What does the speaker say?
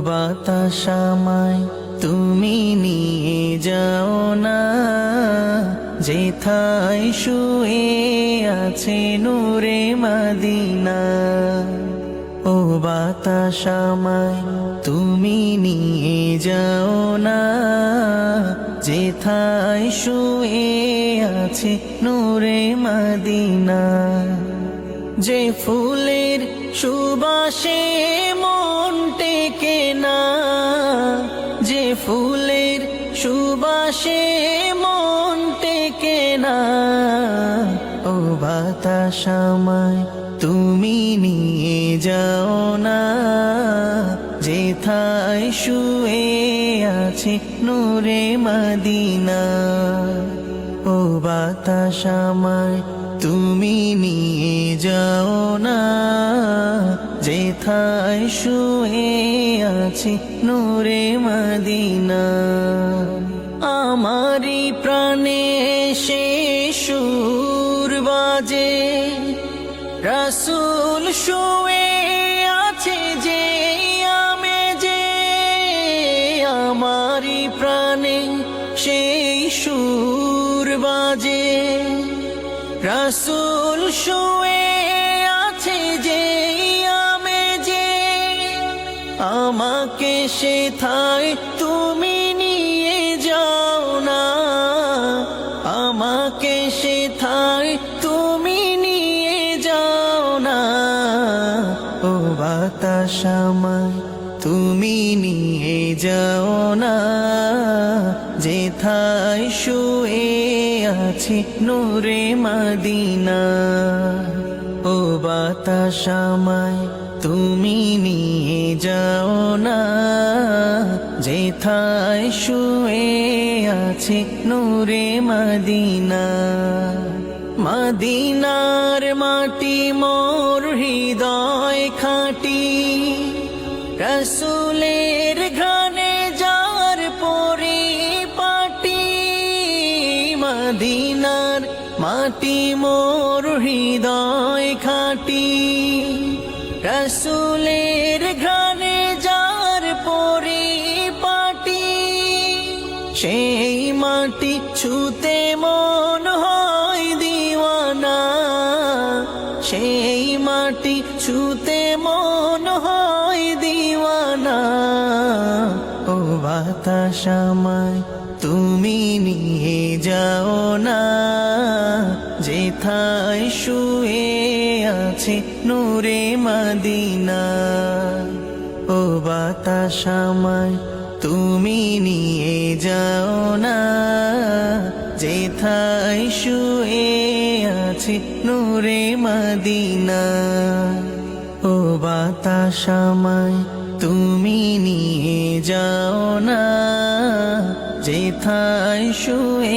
বাতাস আমায় তুমি নিয়ে যাও না, যেথায় শুয়ে আছে নূরে মদিনা। ও বাতাস আমায় তুমি নিয়ে যাও না, যেথায় শুয়ে আছে নূরে মদিনা। যে ফুলের সুবাসে মন টেকে না, যে ফুলের সুবাসে মন টেকে না। ও বাতাস আমায় তুমি নিয়ে যাও না, যেথায় শুয়ে আছে নূরে মদিনা। ও বাতাস আমায় তুমি নিয়ে যাও না, যেথায় শুয়ে আছে নূরে মদিনা। আমারি প্রাণে সে সুর বাজে, রাসূল শুয়ে আছে যে আমেজে। আমারি প্রাণে সেই সুর বাজে, রাসূল শুয়ে আছে যে আমেজে। আমাকে সেথায় তুমি নিয়ে যাও না, আমাকে সেথায় তুমি নিয়ে যাও না। ও বাতাস আমায় তুমি নিয়ে যাও না, যেথায় শুয়ে আছে নূরে মদিনা। ও বাতাস আমায় তুমি নিয়ে যাও না, যেথায় শুয়ে আছে নূরে মদিনা। মদিনার মাটি মোর হৃদয় খাঁটি, রাসূলের ঘ্রাণে যার পরিপাটি। মদিনার মাটি মোর হৃদয় খাঁটি, রাসূলের ঘ্রাণে যার পরিপাটি। সেই মাটি ছুতে মন হয় দিওয়ানা, সেই মাটি ছুতে মন হয় দিওয়ানা। ও বাতাস আমায় তুমি নিয়ে যাও না, যেথায় শুয়ে আছে নূরে মদিনা। ও বাতাস আমায় তুমি নিয়ে যাও না, যেথায় শুয়ে আছে নূরে মদিনা। ও বাতাস আমায় তুমি নিয়ে যাও না, যেথায় শুয়ে